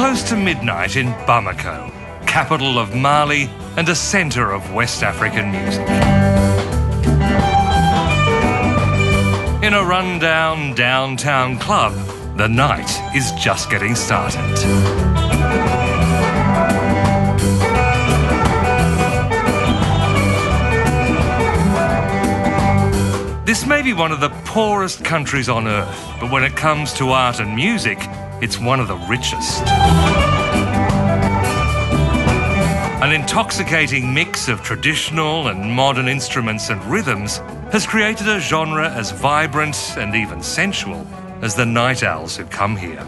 close to midnight in Bamako, capital of Mali and a centre of West African music. In a rundown downtown club, the night is just getting started. This may be one of the poorest countries on earth, but when it comes to art and music, it's one of the richest. An intoxicating mix of traditional and modern instruments and rhythms has created a genre as vibrant and even sensual as the night owls who come here.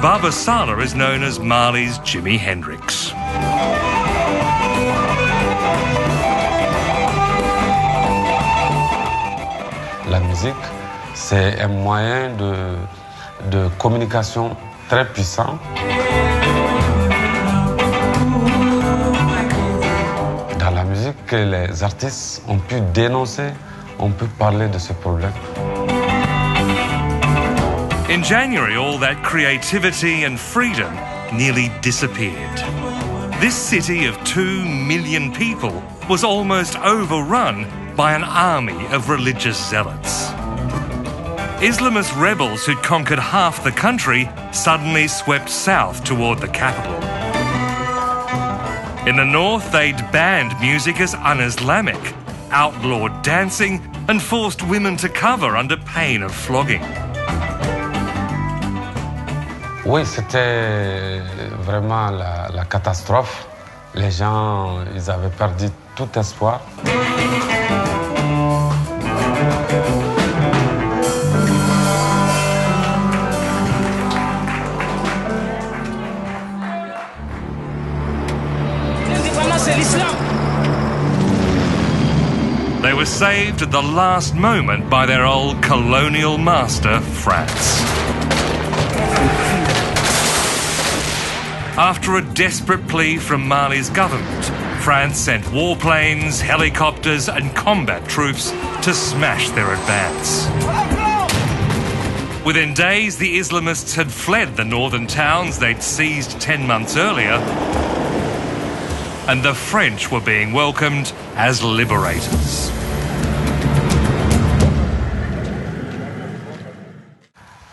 Baba Sala is known as Mali's Jimi Hendrix. La musique, c'est un moyen de communication très puissant. Dans la musique, les artistes ont pu dénoncer, on peut parler de ce problème. In January, all that creativity and freedom nearly disappeared. This city of 2 million people was almost overrun by an army of religious zealots. Islamist rebels who'd conquered half the country suddenly swept south toward the capital. In the north, they'd banned music as un-Islamic, outlawed dancing, and forced women to cover under pain of flogging. Oui, c'était vraiment la catastrophe. Les gens, ils avaient perdu tout espoir. They were saved at the last moment by their old colonial master, France. After a desperate plea from Mali's government, France sent warplanes, helicopters and combat troops to smash their advance. Within days, the Islamists had fled the northern towns they'd seized 10 months earlier, and the French were being welcomed as liberators.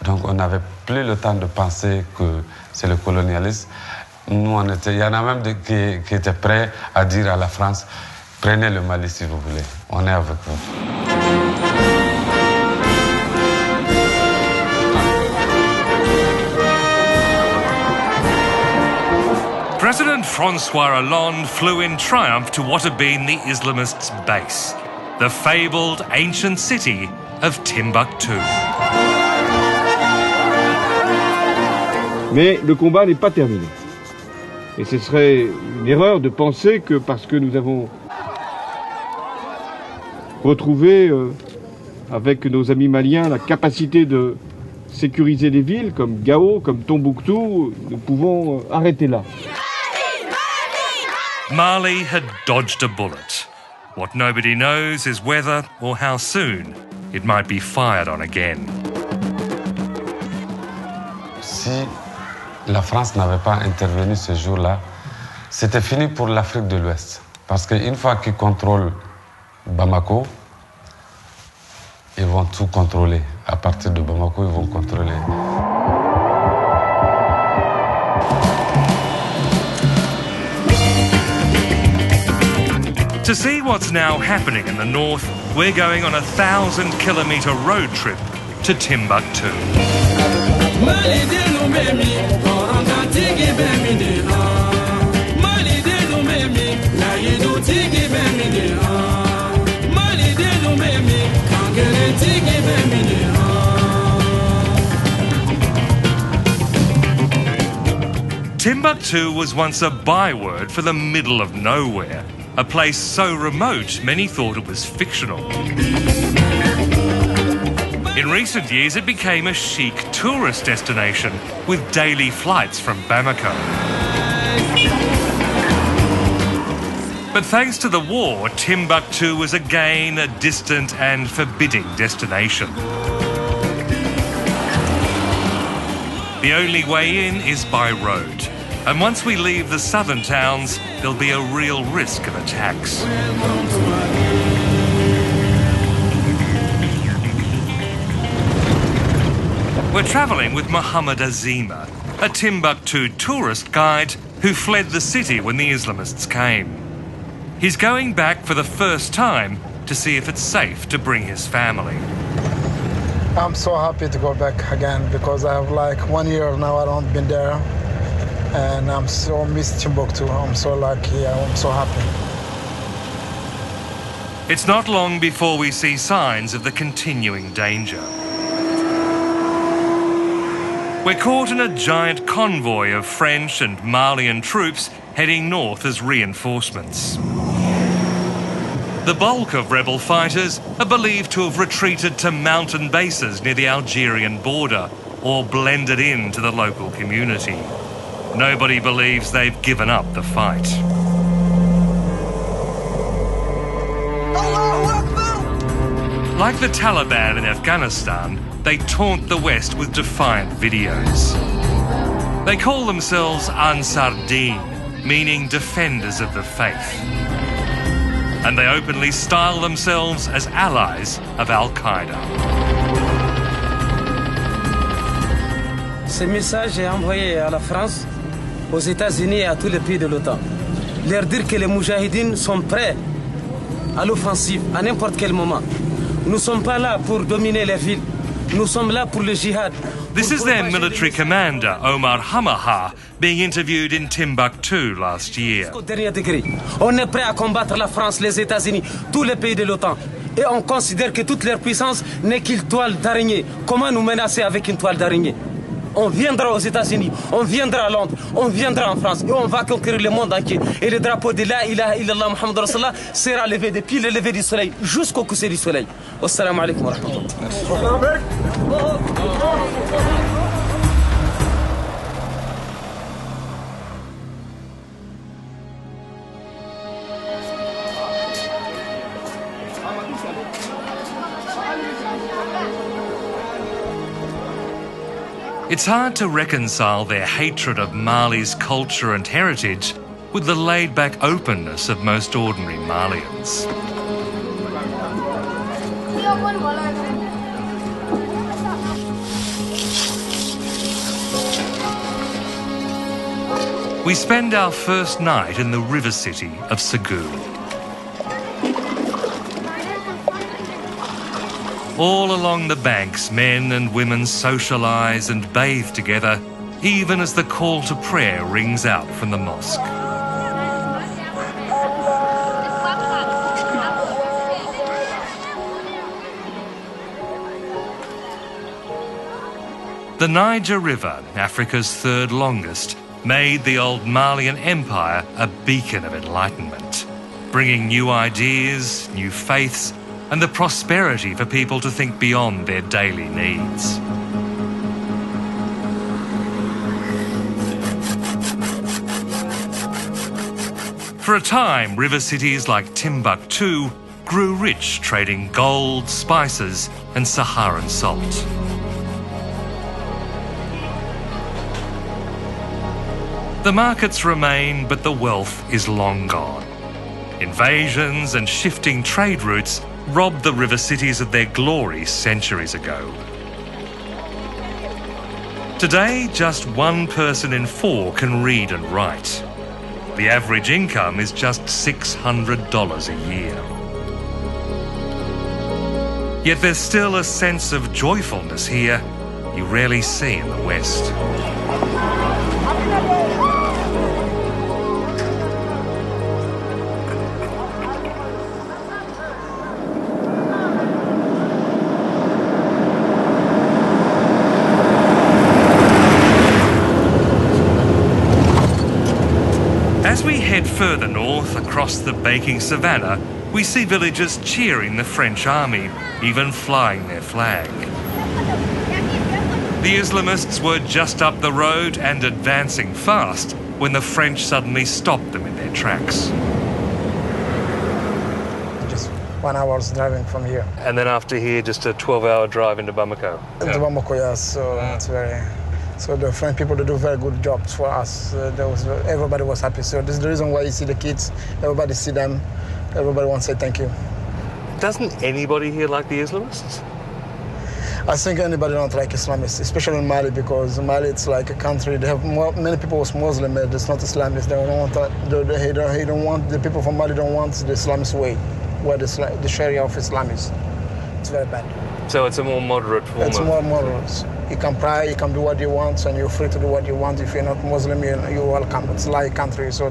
Donc on n'avait plus le temps de penser que c'est le colonialisme. Nous, il y en a même qui étaient prêts à dire à la France, prenez le Mali si vous voulez, on est avec vous. President François Hollande flew in triumph to what had been the Islamists' base, the fabled ancient city of Timbuktu. Mais le combat n'est pas terminé. Et ce serait une erreur de penser que parce que nous avons retrouvé avec nos amis maliens la capacité de sécuriser les villes comme Gao, comme Tombouctou, nous pouvons arrêter là. Mali had dodged a bullet. What nobody knows is whether or how soon it might be fired on again. Si la France n'avait pas intervenu ce jour-là, c'était fini pour l'Afrique de l'Ouest. Parce qu'une fois qu'ils contrôlent Bamako, ils vont tout contrôler. À partir de Bamako, ils vont contrôler. To see what's now happening in the north, we're going on a 1,000-kilometre road trip to Timbuktu. Timbuktu was once a byword for the middle of nowhere, a place so remote many thought it was fictional. In recent years, it became a chic tourist destination with daily flights from Bamako. But thanks to the war, Timbuktu was again a distant and forbidding destination. The only way in is by road, and once we leave the southern towns, there'll be a real risk of attacks. We're travelling with Muhammad Azima, a Timbuktu tourist guide who fled the city when the Islamists came. He's going back for the first time to see if it's safe to bring his family. I'm so happy to go back again because I have like 1 year now I don't been there, and I'm so miss Timbuktu. I'm so lucky. I'm so happy. It's not long before we see signs of the continuing danger. We're caught in a giant convoy of French and Malian troops heading north as reinforcements. The bulk of rebel fighters are believed to have retreated to mountain bases near the Algerian border or blended into the local community. Nobody believes they've given up the fight. Like the Taliban in Afghanistan, they taunt the West with defiant videos. They call themselves Ansar Deen, meaning defenders of the faith. And they openly style themselves as allies of Al-Qaeda. Ce message est envoyé à la France, aux États-Unis et à tous les pays de l'OTAN. Leur dire que les Moudjahidines sont prêts à l'offensive à n'importe quel moment. Nous ne sommes pas là pour dominer les villes. Nous sommes là pour le jihad. This is their military commander, Omar Hamaha, being interviewed in Timbuktu last year. Au dernier degré, on est prêt à combattre la France, les États-Unis, tous les pays de l'OTAN. Et on considère que toute leur puissance n'est qu'une toile d'araignée. Comment nous menacer avec une toile d'araignée? On viendra aux États-Unis, on viendra à Londres, on viendra en France et on va conquérir le monde entier. Et le drapeau de la ilaha illallah Muhammad Rasulullah sera levé depuis le lever du soleil jusqu'au coucher du soleil. Wassalamu alaikum wa rahmatullah. It's hard to reconcile their hatred of Mali's culture and heritage with the laid-back openness of most ordinary Malians. We spend our first night in the river city of Ségou. All along the banks, men and women socialise and bathe together, even as the call to prayer rings out from the mosque. The Niger River, Africa's third longest, made the old Malian Empire a beacon of enlightenment, bringing new ideas, new faiths, and the prosperity for people to think beyond their daily needs. For a time, river cities like Timbuktu grew rich trading gold, spices, and Saharan salt. The markets remain, but the wealth is long gone. Invasions and shifting trade routes robbed the river cities of their glory centuries ago. Today, just 1 person in 4 can read and write. The average income is just $600 a year. Yet there's still a sense of joyfulness here you rarely see in the West. As we head further north across the baking savannah, we see villagers cheering the French army, even flying their flag. The Islamists were just up the road and advancing fast when the French suddenly stopped them in their tracks. 1 hour driving from here. And then after here, just a 12-hour drive into Bamako. Into Bamako, yes. So it's very. So the French people, they do very good jobs for us. Everybody was happy. So this is the reason why you see the kids. Everybody see them. Everybody wants to say thank you. Doesn't anybody here like the Islamists? I think anybody don't like Islamists, especially in Mali, because Mali it's like a country. They have many people who's Muslim. It's not Islamists. They don't want that. They don't want the people from Mali don't want the Islamist way, where the Sharia of Islam is. It's very bad. So it's a more moderate form. It's more moderate. You can pray, you can do what you want, and you're free to do what you want. If you're not Muslim, you're welcome. It's like country. So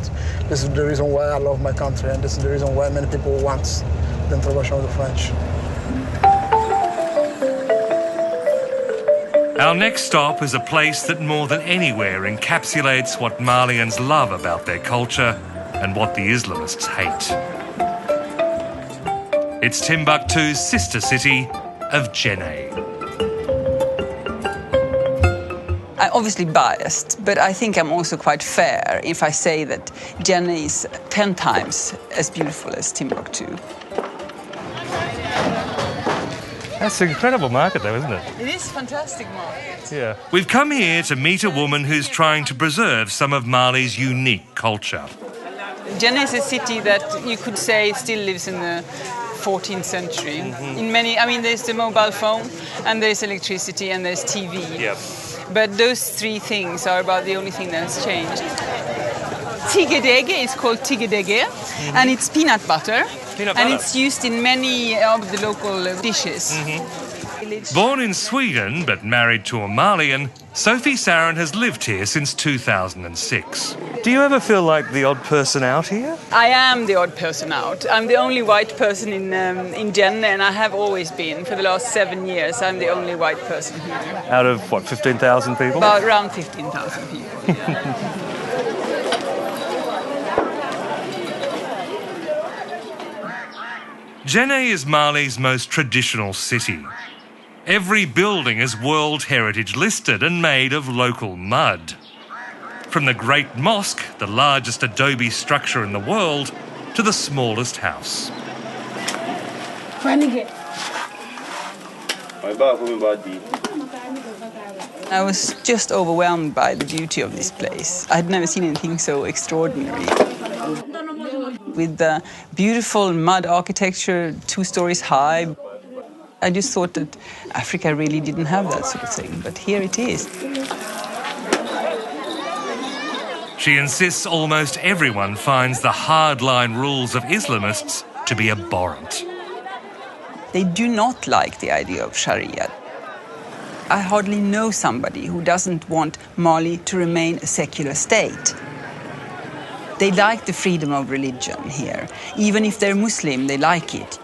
this is the reason why I love my country, and this is the reason why many people want the introduction of the French. Our next stop is a place that more than anywhere encapsulates what Malians love about their culture and what the Islamists hate. It's Timbuktu's sister city of Djenné. I'm obviously biased, but I think I'm also quite fair if I say that Djenné is 10 times as beautiful as Timbuktu. That's an incredible market though, isn't it? It is a fantastic market. Yeah. We've come here to meet a woman who's trying to preserve some of Mali's unique culture. Djenné is a city that you could say still lives in the 14th century. In many, there's the mobile phone, and there's electricity, and there's TV. Yep. But those three things are about the only thing that's changed. Tigedege is called tigedege, and it's peanut butter. And it's used in many of the local dishes. Born in Sweden but married to a Malian, Sophie Sarin has lived here since 2006. Do you ever feel like the odd person out here? I am the odd person out. I'm the only white person in Djenné, and I have always been. For the last 7 years, I'm the only white person here. Out of, 15,000 people? About around 15,000 people, yeah. Djenné is Mali's most traditional city. Every building is World Heritage listed and made of local mud. From the Great Mosque, the largest adobe structure in the world, to the smallest house. I was just overwhelmed by the beauty of this place. I'd never seen anything so extraordinary. With the beautiful mud architecture, 2 stories high. I just thought that Africa really didn't have that sort of thing, but here it is. She insists almost everyone finds the hardline rules of Islamists to be abhorrent. They do not like the idea of Sharia. I hardly know somebody who doesn't want Mali to remain a secular state. They like the freedom of religion here. Even if they're Muslim, they like it.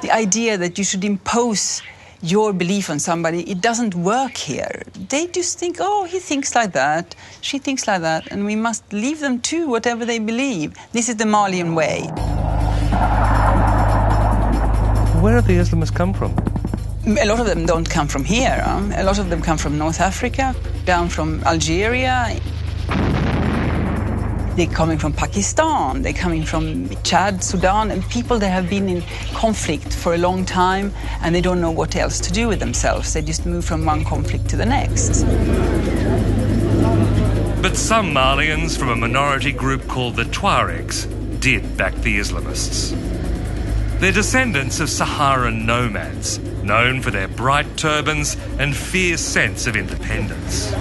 The idea that you should impose your belief on somebody, it doesn't work here. They just think, oh, he thinks like that, she thinks like that, and we must leave them to whatever they believe. This is the Malian way. Where do the Islamists come from? A lot of them don't come from here. A lot of them come from North Africa, down from Algeria. They're coming from Pakistan, they're coming from Chad, Sudan, and people that have been in conflict for a long time and they don't know what else to do with themselves. They just move from one conflict to the next. But some Malians from a minority group called the Tuaregs did back the Islamists. They're descendants of Saharan nomads, known for their bright turbans and fierce sense of independence.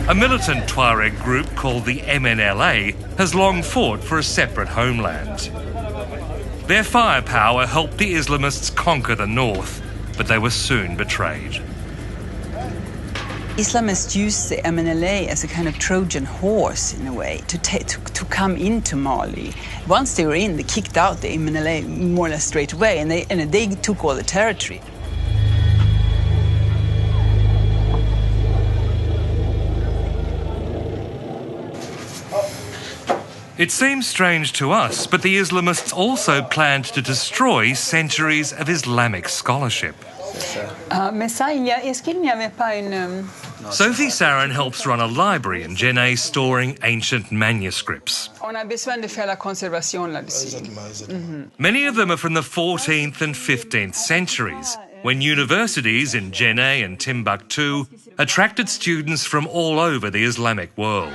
A militant Tuareg group called the MNLA has long fought for a separate homeland. Their firepower helped the Islamists conquer the north, but they were soon betrayed. Islamists use the MNLA as a kind of Trojan horse, in a way, to come into Mali. Once they were in, they kicked out the MNLA more or less straight away, and they took all the territory. It seems strange to us, but the Islamists also planned to destroy centuries of Islamic scholarship. Mais ça, est-ce qu'il n'y avait pas une... Sophie Sarin helps run a library in Jenne storing ancient manuscripts. On a besoin de faire la conservation là-dessus. Many of them are from the 14th and 15th centuries, when universities in Jenne and Timbuktu attracted students from all over the Islamic world.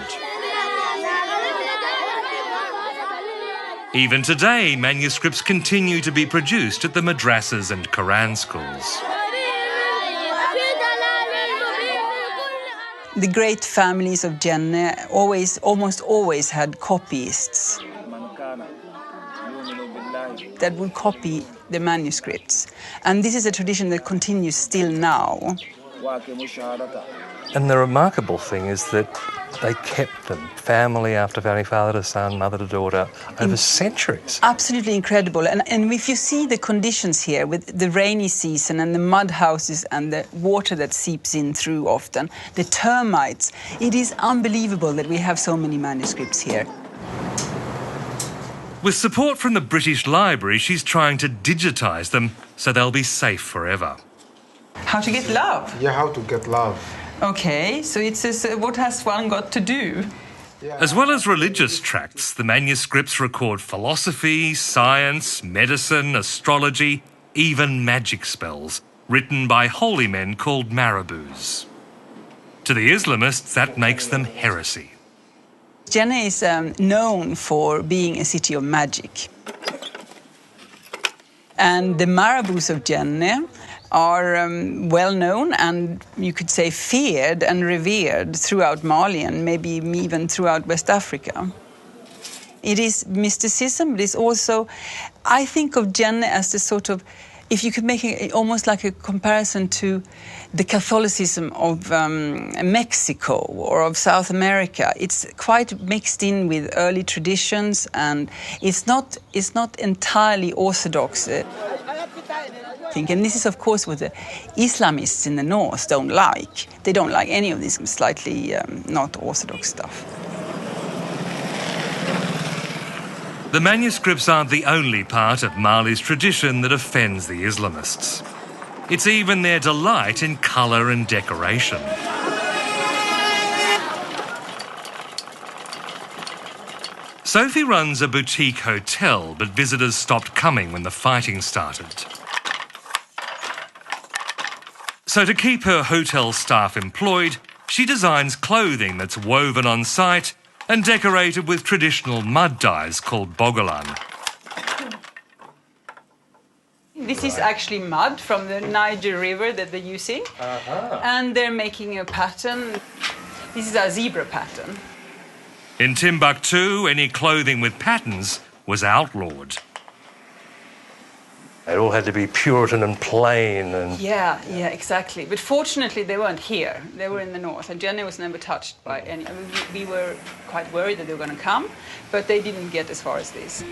Even today, manuscripts continue to be produced at the madrasas and Quran schools. The great families of Jenne almost always had copyists that would copy the manuscripts. And this is a tradition that continues still now. And the remarkable thing is that they kept them, family after family, father to son, mother to daughter, over centuries. Absolutely incredible. And if you see the conditions here with the rainy season and the mud houses and the water that seeps in through often, the termites, it is unbelievable that we have so many manuscripts here. With support from the British Library, she's trying to digitise them so they'll be safe forever. How to get love? Yeah, how to get love. Okay, so it says, what has one got to do? As well as religious tracts, the manuscripts record philosophy, science, medicine, astrology, even magic spells, written by holy men called marabouts. To the Islamists, that makes them heresy. Jenne is known for being a city of magic. And the marabouts of Jenne are well known and, you could say, feared and revered throughout Mali and maybe even throughout West Africa. It is mysticism, but it's also, I think of Jenne as the sort of, if you could make it almost like a comparison to the Catholicism of Mexico or of South America. It's quite mixed in with early traditions, and it's not entirely orthodox. And this is, of course, what the Islamists in the north don't like. They don't like any of this slightly not orthodox stuff. The manuscripts aren't the only part of Mali's tradition that offends the Islamists. It's even their delight in colour and decoration. Sophie runs a boutique hotel, but visitors stopped coming when the fighting started. So to keep her hotel staff employed, she designs clothing that's woven on site and decorated with traditional mud dyes called bogolan. This is actually mud from the Niger River that they're using. And they're making a pattern. This is a zebra pattern. In Timbuktu, any clothing with patterns was outlawed. It all had to be Puritan and plain. Yeah, exactly. But fortunately, they weren't here. They were in the north, and Jenne was never touched by any. I mean, we were quite worried that they were going to come, but they didn't get as far as this.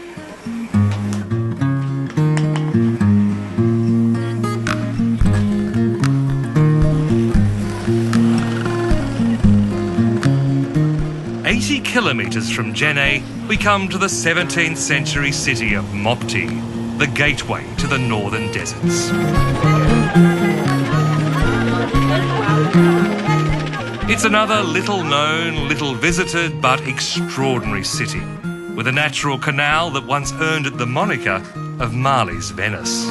Kilometres from Jenne, we come to the 17th century city of Mopti, the gateway to the northern deserts. It's another little known, little visited, but extraordinary city, with a natural canal that once earned it the moniker of Mali's Venice.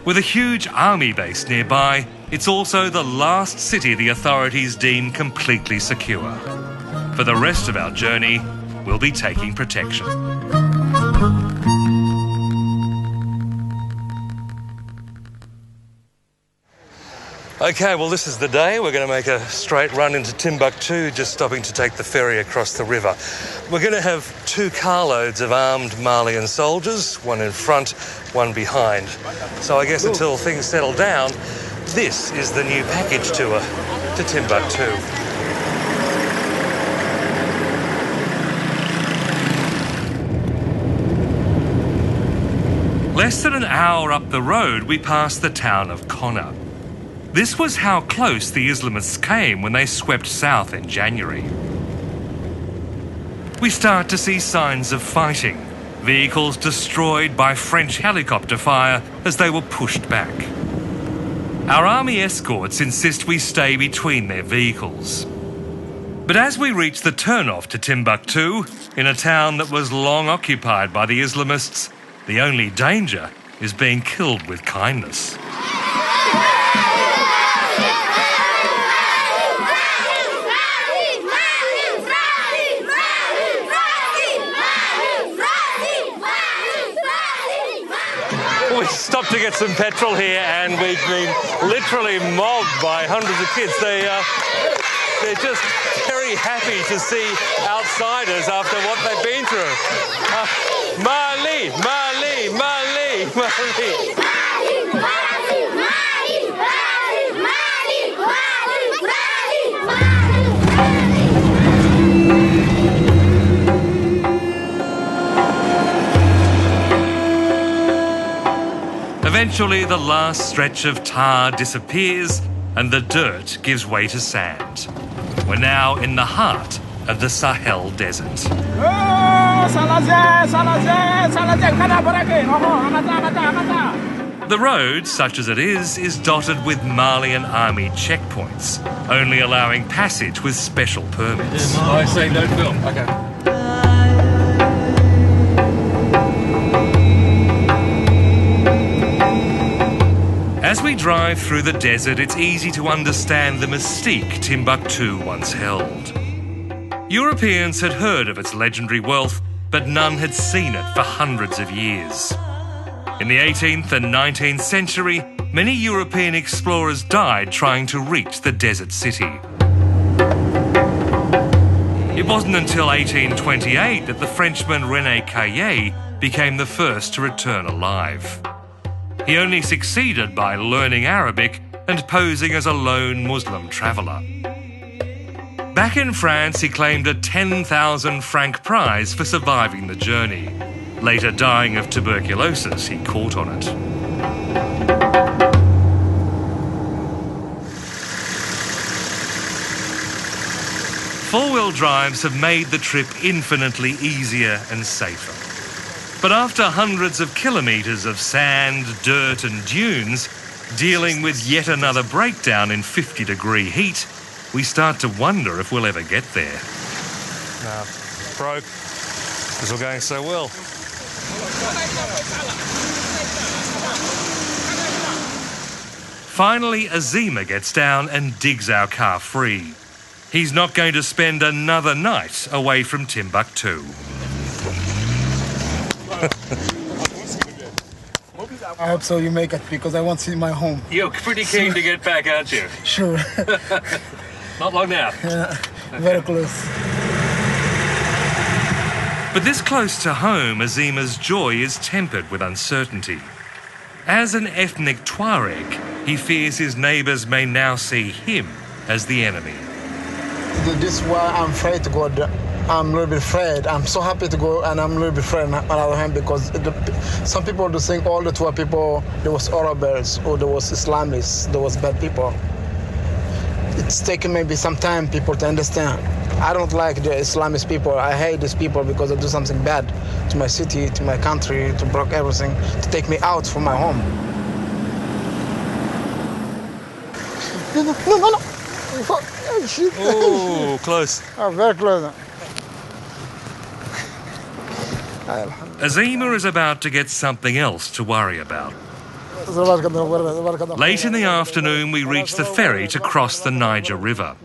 With a huge army base nearby, it's also the last city the authorities deem completely secure. For the rest of our journey, we'll be taking protection. Okay, well, this is the day. We're going to make a straight run into Timbuktu, just stopping to take the ferry across the river. We're going to have 2 carloads of armed Malian soldiers, one in front, one behind. So I guess until things settle down, this is the new package tour to Timbuktu. Less than an hour up the road, we pass the town of Konna. This was how close the Islamists came when they swept south in January. we start to see signs of fighting. Vehicles destroyed by French helicopter fire as they were pushed back. Our army escorts insist we stay between their vehicles. But as we reach the turnoff to Timbuktu, in a town that was long occupied by the Islamists, the only danger is being killed with kindness. We stopped to get some petrol here and we've been literally mobbed by hundreds of kids. They're just very happy to see outsiders after what they've been through. Mali, Mali, Mali, Mali. Eventually, the last stretch of tar disappears and the dirt gives way to sand. We're now in the heart of the Sahel Desert. The road, such as it is dotted with Malian army checkpoints, only allowing passage with special permits. I say no film. Okay. As we drive through the desert, it's easy to understand the mystique Timbuktu once held. Europeans had heard of its legendary wealth, but none had seen it for hundreds of years. In the 18th and 19th century, many European explorers died trying to reach the desert city. It wasn't until 1828 that the Frenchman René Caillet became the first to return alive. He only succeeded by learning Arabic and posing as a lone Muslim traveller. Back in France, he claimed a 10,000 franc prize for surviving the journey. Later dying of tuberculosis, he caught on it. Four-wheel drives have made the trip infinitely easier and safer. But after hundreds of kilometres of sand, dirt and dunes, dealing with yet another breakdown in 50-degree heat, we start to wonder if we'll ever get there. No, broke, because we're going so well. Finally, Azima gets down and digs our car free. He's not going to spend another night away from Timbuktu. I hope so you make it, because I want to see my home. You're pretty keen to get back, aren't you? Sure. Not long now. Yeah, very close. But this close to home, Azima's joy is tempered with uncertainty. As an ethnic Tuareg, he fears his neighbours may now see him as the enemy. This is why I'm afraid to go. I'm a little bit afraid. I'm so happy to go, and I'm a little bit afraid on the other hand, because some people do think all the Tuareg people, there was Arabs or there was Islamists, there was bad people. It's taken maybe some time people to understand. I don't like the Islamist people. I hate these people because they do something bad to my city, to my country, to break everything, to take me out from my home. No. Oh, close. Oh, very close. Azima is about to get something else to worry about. Late in the afternoon, we reach the ferry to cross the Niger River.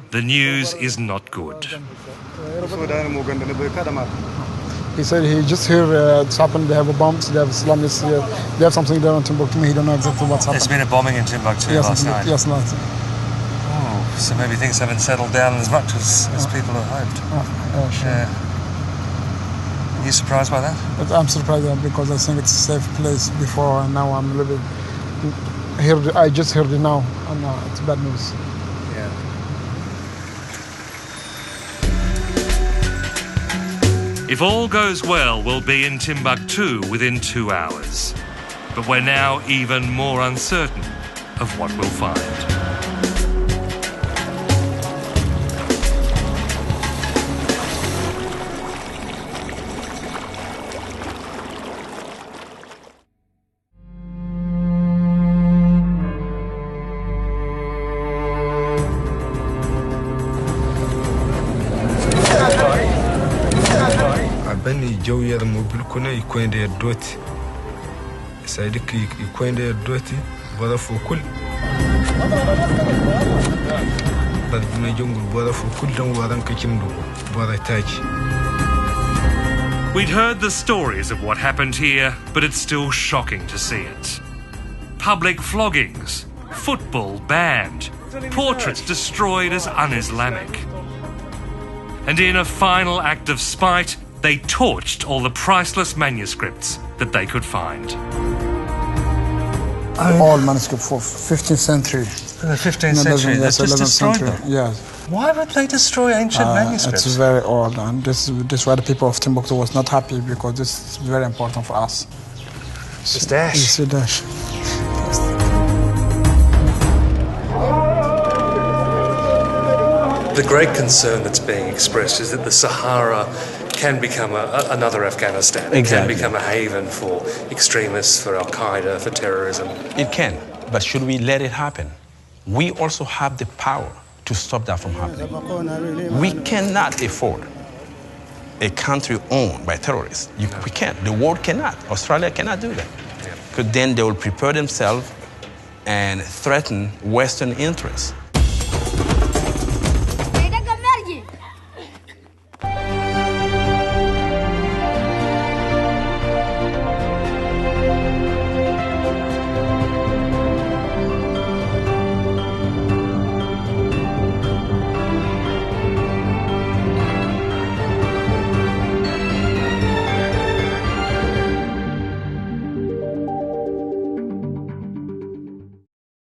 The news is not good. He said he just heard it's happened, they have a bomb, they have Islamists, they have something there on Timbuktu, he don't know exactly what's happened. There's been a bombing in Timbuktu last night. Yes, night. Oh, so maybe things haven't settled down as much as people had hoped. Sure. Yeah. Are you surprised by that? But I'm surprised because I think it's a safe place before, and now I'm a little bit... I just heard it now, and it's bad news. Yeah. If all goes well, we'll be in Timbuktu within 2 hours. But we're now even more uncertain of what we'll find. جوية موبيل كنا يكون ده دوتي سايدك يكون ده دوتي بدا فوكل بد ما يجونغ بدا فوكل دم وادم كيمدو بدا تاجي. We'd heard the stories of what happened here, but it's still shocking to see it. Public floggings, football banned, portraits destroyed as un-Islamic. And in a final act of spite, they torched all the priceless manuscripts that they could find. All manuscripts for 15th century. The 15th century, they just destroyed them? Yes. Why would they destroy ancient manuscripts? It's very old, and this is why the people of Timbuktu was not happy, because this is very important for us. It's dash. It's a dash. The great concern that's being expressed is that the Sahara can become another Afghanistan. It can become a haven for extremists, for Al-Qaeda, for terrorism. It can, but should we let it happen? We also have the power to stop that from happening. We cannot afford a country owned by terrorists. We can't. The world cannot. Australia cannot do that. Because then they will prepare themselves and threaten Western interests.